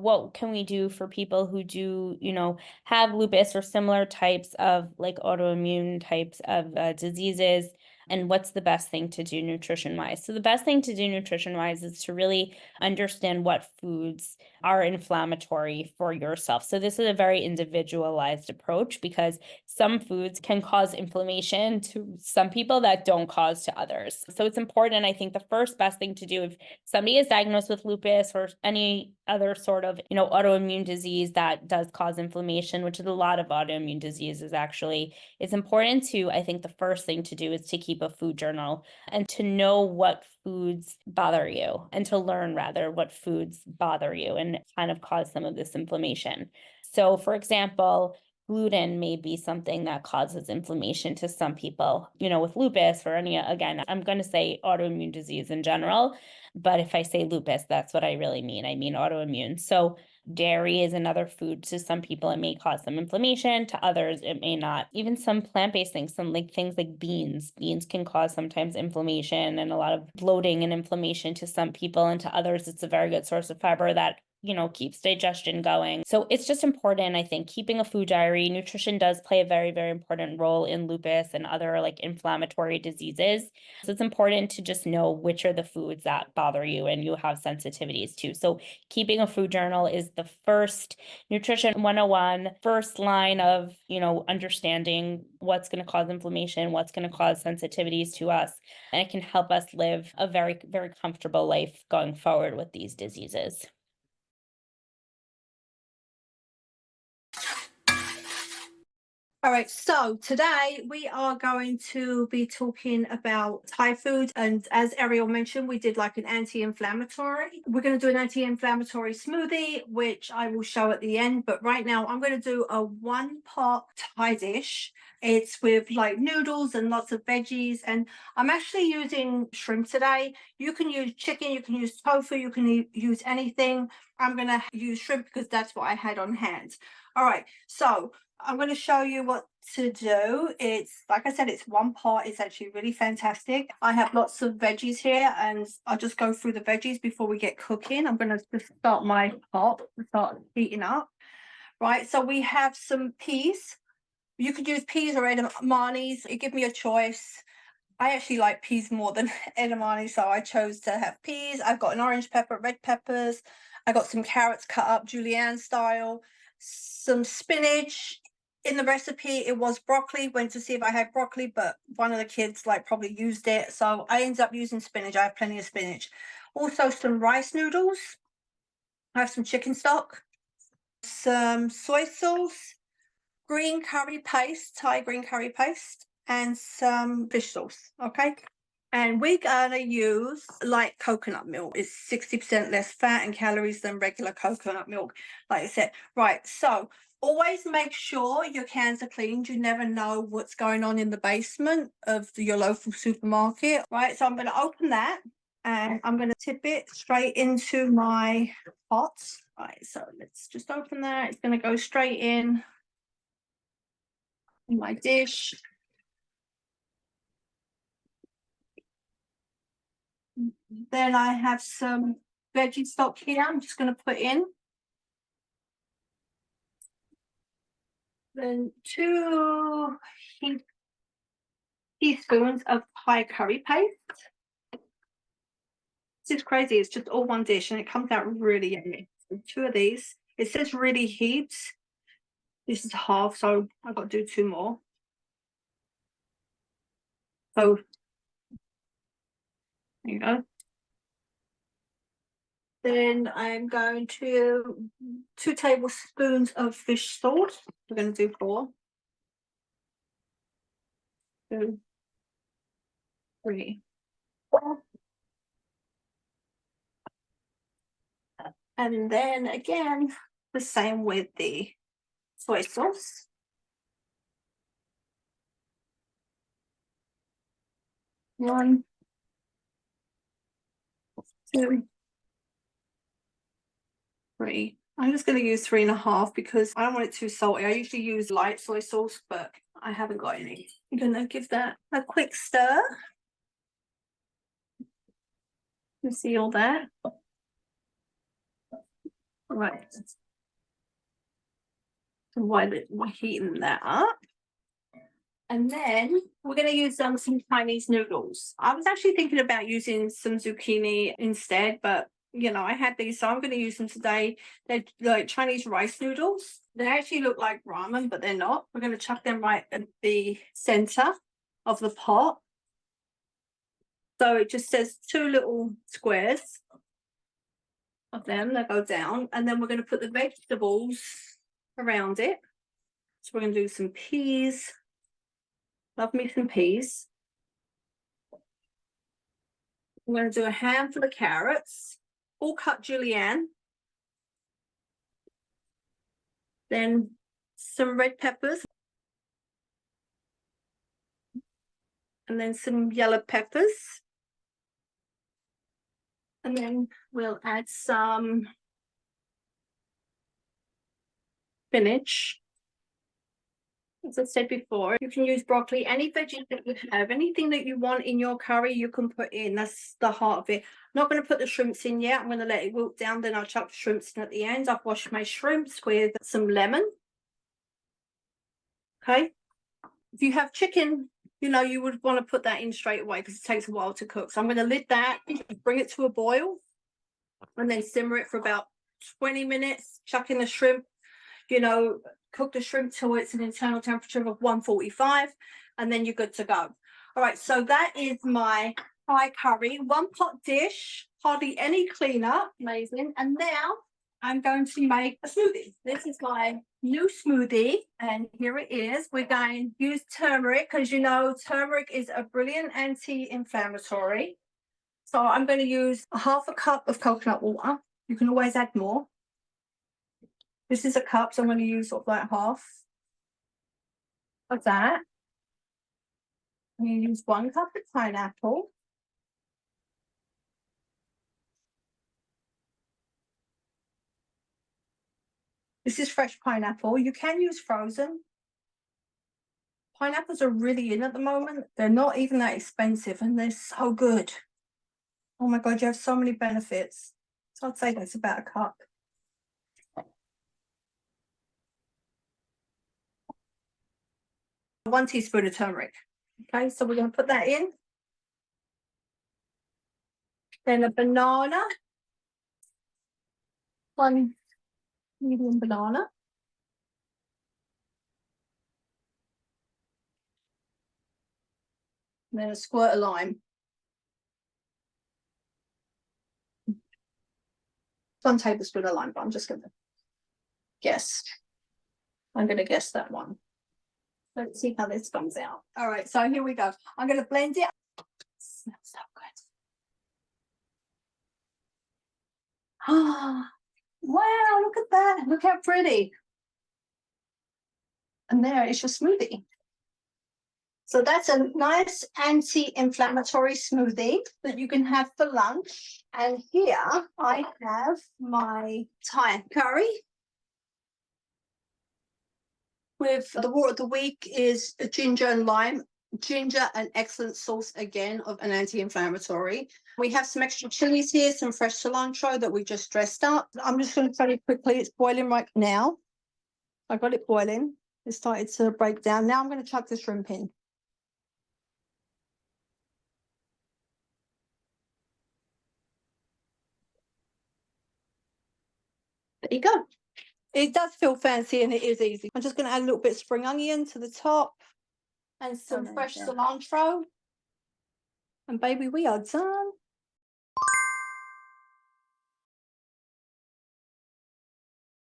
what can we do for people who do, have lupus or similar types of like autoimmune types of diseases, and what's the best thing to do nutrition wise? So the best thing to do nutrition wise is to really understand what foods are inflammatory for yourself. So this is a very individualized approach because some foods can cause inflammation to some people that don't cause to others. So it's important. I think the first best thing to do if somebody is diagnosed with lupus or any other sort of, autoimmune disease that does cause inflammation, which is a lot of autoimmune diseases actually, it's important to, I think the first thing to do is to keep a food journal and to know what foods bother you and to learn rather what foods bother you and kind of cause some of this inflammation. So for example, gluten may be something that causes inflammation to some people, with lupus or any, again, I'm going to say autoimmune disease in general, but if I say lupus, that's what I really mean. I mean autoimmune. So dairy is another food. To some people, it may cause some inflammation. To others, it may not. Even some plant-based things, some like things like beans. Beans can cause sometimes inflammation and a lot of bloating and inflammation to some people. And to others, it's a very good source of fiber that keeps digestion going. So it's just important, I think, keeping a food diary. Nutrition does play a very, very important role in lupus and other like inflammatory diseases. So it's important to just know which are the foods that bother you and you have sensitivities to. So keeping a food journal is the first nutrition 101, first line of, understanding what's going to cause inflammation, what's going to cause sensitivities to us. And it can help us live a very, very comfortable life going forward with these diseases. All right, so today we are going to be talking about Thai food. And as Ariel mentioned, we did like an anti-inflammatory. We're going to do an anti-inflammatory smoothie, which I will show at the end. But right now I'm going to do a one-pot Thai dish. It's with like noodles and lots of veggies. And I'm actually using shrimp today. You can use chicken, you can use tofu, you can use anything. I'm going to use shrimp because that's what I had on hand. All right, so I'm going to show you what to do. It's like I said, it's one pot. It's actually really fantastic. I have lots of veggies here and I'll just go through the veggies before we get cooking. I'm going to just start my pot, start heating up. Right, so we have some peas. You could use peas or edamames. It give me a choice. I actually like peas more than edamame, so I chose to have peas. I've got an orange pepper, red peppers. I got some carrots cut up julienne style, some spinach. In the recipe, it was broccoli. Went to see if I had broccoli, but one of the kids probably used it. So I ended up using spinach. I have plenty of spinach. Also some rice noodles. I have some chicken stock, some soy sauce, green curry paste, Thai green curry paste, and some fish sauce. Okay. And we're gonna use light coconut milk. It's 60% less fat and calories than regular coconut milk, like I said. Right, so always make sure your cans are cleaned. You never know what's going on in the basement of your local supermarket. Right, so I'm going to open that and I'm going to tip it straight into my pot. Right, so let's just open that. It's going to go straight in my dish. Then I have some veggie stock here. I'm just going to put in. Then 2 teaspoons of Thai curry paste. This is crazy. It's just all one dish and it comes out really yummy. So 2 of these. It says really heaps. This is half, so I've got to do 2 more. So there you go. Then I'm going to 2 tablespoons of fish sauce. We're going to do 4. 2, 3, 4. And then again, the same with the soy sauce. 1, 2, 3. I'm just going to use 3.5 because I don't want it too salty. I usually use light soy sauce, but I haven't got any. I'm going to give that a quick stir. You see all that? Right. So while we're heating that up. And then we're going to use some Chinese noodles. I was actually thinking about using some zucchini instead, but you know, I had these, so I'm going to use them today. They're like Chinese rice noodles. They actually look like ramen, but they're not. We're going to chuck them right at the center of the pot. So it just says 2 little squares of them that go down, and then we're going to put the vegetables around it. So we're going to do some peas. Love me some peas. I'm going to do a handful of carrots, all cut julienne. Then some red peppers. And then some yellow peppers. And then we'll add some spinach. As I said before, you can use broccoli, any veggies that you have, anything that you want in your curry, you can put in. That's the heart of it. I'm not going to put the shrimps in yet. I'm going to let it wilt down, then I'll chuck the shrimps in at the end. I've washed my shrimps with some lemon. Okay. If you have chicken, you know, you would want to put that in straight away because it takes a while to cook. So I'm going to lid that, bring it to a boil, and then simmer it for about 20 minutes, chuck in the shrimp, you know, cook the shrimp till it's an internal temperature of 145, and then you're good to go. All right, so that is my Thai curry, 1-pot dish, hardly any cleanup, amazing. And now I'm going to make a smoothie. This is my new smoothie, and here it is. We're going to use turmeric because you know turmeric is a brilliant anti-inflammatory. So I'm going to use a 1/2 cup of coconut water. You can always add more. This is a cup, so I'm going to use sort of like half of that. I'm going to use 1 cup of pineapple. This is fresh pineapple. You can use frozen. Pineapples are really in at the moment. They're not even that expensive and they're so good. Oh my God, you have so many benefits. So I'd say that's about a cup. One teaspoon of turmeric. Okay, so we're going to put that in. Then a banana. 1 medium banana. And then a squirt of lime. 1 tablespoon of lime, but I'm just going to guess. I'm going to guess that one. Let's see how this comes out. All right, so here we go. I'm going to blend it. It smells so good. Ah, wow, look at that. Look how pretty. And there is your smoothie. So that's a nice anti-inflammatory smoothie that you can have for lunch. And here I have my Thai curry. With the water of the week is ginger and lime. Ginger, an excellent source again of an anti-inflammatory. We have some extra chilies here, some fresh cilantro that we just dressed up. I'm just going to tell you quickly, it's boiling right now. I got it boiling. It started to break down. Now I'm going to chuck the shrimp in. There you go. It does feel fancy and it is easy. I'm just going to add a little bit of spring onion to the top and some fresh cilantro. And baby, we are done.